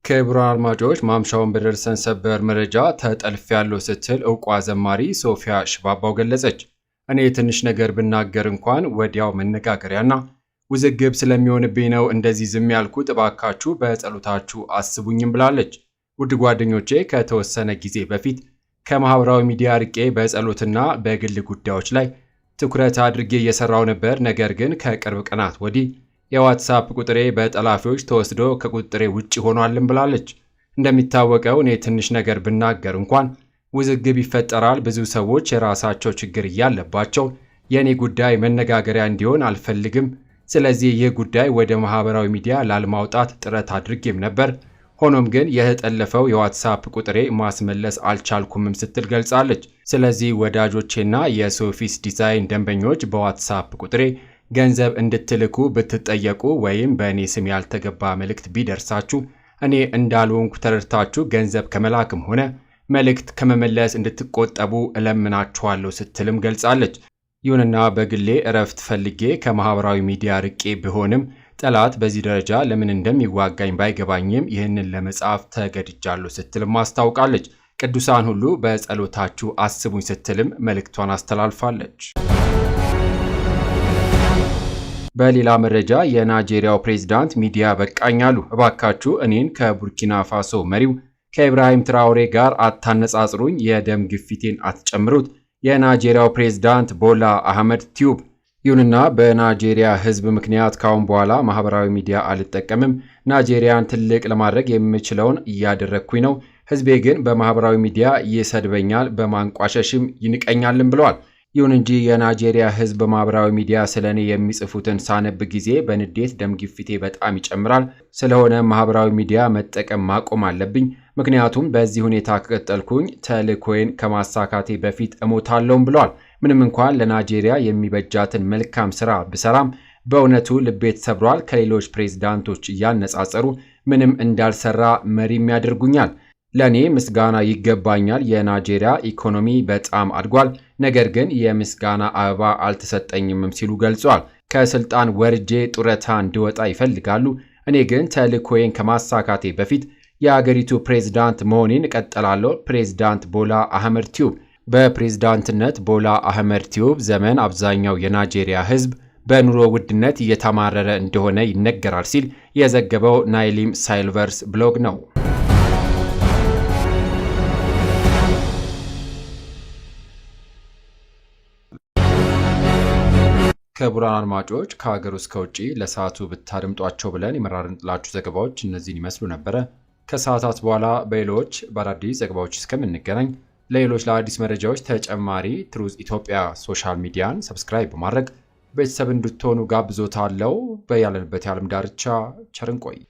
ክቡራን አድማጮች ማምሻውን በደረሰን ሰበር መረጃ ተጠልፌያለሁ ስትል ዕውቋ ዘማሪ ሶፊያ ሽባባው ገለጸች። እኔ ትንሽ ነገር ብናገር እንኳን ወዲያው መነጋገሪያና ውዝግብ ስለሚሆንብኝ ነው እንደዚህ ዝም ያልኩት፣ እባካችሁ በጸሎታችሁ አስቡኝም ብላለች። ውድ ጓደኞቼ ከተወሰነ ጊዜ በፊት ከማህበራዊ ሚዲያ ርቄ በጸሎትና በግል ጉዳዮች ላይ ትኩረት አድርጌ እየሰራው ነበር። ነገር ግን ከቅርብ ቀናት ወዲህ የዋትስአፕ ቁጥሬ በጠላፊዎች ተወስዶ ከቁጥሬ ውጪ ሆኗልም ብላለች። እንደሚታወቀው እኔ ትንሽ ነገር ብናገር እንኳን ውዝግብ ይፈጠራል። ብዙ ሰዎች የራሳቸው ችግር እያለባቸው የኔ ጉዳይ መነጋገሪያ እንዲሆን አልፈልግም። ስለዚህ ይህ ጉዳይ ወደ ማህበራዊ ሚዲያ ላለማውጣት ጥረት አድርጌም ነበር። ሆኖም ግን የተጠለፈው የዋትስአፕ ቁጥሬ ማስመለስ አልቻልኩምም ስትል ገልጻለች። ስለዚህ ወዳጆቼና የሶፊስ ዲዛይን ደንበኞች በዋትስአፕ ቁጥሬ ገንዘብ እንድትልኩ ብትጠየቁ ወይም በእኔ ስም ያልተገባ መልእክት ቢደርሳችሁ እኔ እንዳልሆንኩ ተረድታችሁ ገንዘብ ከመላክም ሆነ መልእክት ከመመለስ እንድትቆጠቡ እለምናችኋለሁ ስትልም ገልጻለች። ይሁንና በግሌ እረፍት ፈልጌ ከማህበራዊ ሚዲያ ርቄ ቢሆንም ጠላት በዚህ ደረጃ ለምን እንደሚዋጋኝ ባይገባኝም ይህንን ለመጻፍ ተገድጃለሁ ስትልም አስታውቃለች። ቅዱሳን ሁሉ በጸሎታችሁ አስቡኝ ስትልም መልእክቷን አስተላልፋለች። በሌላ መረጃ የናይጄሪያው ፕሬዝዳንት ሚዲያ በቃኝ አሉ። እባካችሁ እኔን ከቡርኪና ፋሶ መሪው ከኢብራሂም ትራውሬ ጋር አታነጻጽሩኝ፣ የደም ግፊቴን አትጨምሩት። የናይጄሪያው ፕሬዝዳንት ቦላ አህመድ ቲዩብ። ይሁንና በናይጄሪያ ሕዝብ ምክንያት ካሁን በኋላ ማህበራዊ ሚዲያ አልጠቀምም። ናይጄሪያን ትልቅ ለማድረግ የምችለውን እያደረግኩኝ ነው። ሕዝቤ ግን በማህበራዊ ሚዲያ ይሰድበኛል፣ በማንቋሸሽም ይንቀኛልም ብለዋል። ይሁን እንጂ የናይጄሪያ ሕዝብ በማህበራዊ ሚዲያ ስለኔ የሚጽፉትን ሳነብ ጊዜ በንዴት ደም ግፊቴ በጣም ይጨምራል። ስለሆነ ማህበራዊ ሚዲያ መጠቀም ማቆም አለብኝ። ምክንያቱም በዚህ ሁኔታ ከቀጠልኩኝ ተልእኮዬን ከማሳካቴ በፊት እሞታለሁም ብለዋል። ምንም እንኳን ለናይጄሪያ የሚበጃትን መልካም ስራ ብሰራም በእውነቱ ልቤ ተሰብሯል። ከሌሎች ፕሬዝዳንቶች እያነጻጸሩ ምንም እንዳልሰራ መሪም ያደርጉኛል። ለኔ ምስጋና ይገባኛል። የናይጄሪያ ኢኮኖሚ በጣም አድጓል። ነገር ግን የምስጋና አበባ አልተሰጠኝም ሲሉ ገልጿል። ከስልጣን ወርጄ ጡረታ እንድወጣ ይፈልጋሉ። እኔ ግን ተልእኮዬን ከማሳካቴ በፊት የአገሪቱ ፕሬዝዳንት መሆኔን እቀጥላለሁ። ፕሬዝዳንት ቦላ አህመድ ቲዩብ። በፕሬዝዳንትነት ቦላ አህመድ ቲዩብ ዘመን አብዛኛው የናይጄሪያ ሕዝብ በኑሮ ውድነት እየተማረረ እንደሆነ ይነገራል ሲል የዘገበው ናይሊም ሳይልቨርስ ብሎግ ነው። ክቡራን አድማጮች ከሀገር ውስጥ ከውጭ ለሰዓቱ ብታደምጧቸው ብለን የመራርንላችሁ ዘገባዎች እነዚህን ይመስሉ ነበረ። ከሰዓታት በኋላ በሌሎች በአዳዲስ ዘገባዎች እስከምንገናኝ ለሌሎች ለአዲስ መረጃዎች ተጨማሪ ትሩዝ ኢትዮጵያ ሶሻል ሚዲያን ሰብስክራይብ በማድረግ ቤተሰብ እንድትሆኑ ጋብዞታለሁ። በያለንበት የዓለም ዳርቻ ቸር እንቆይ።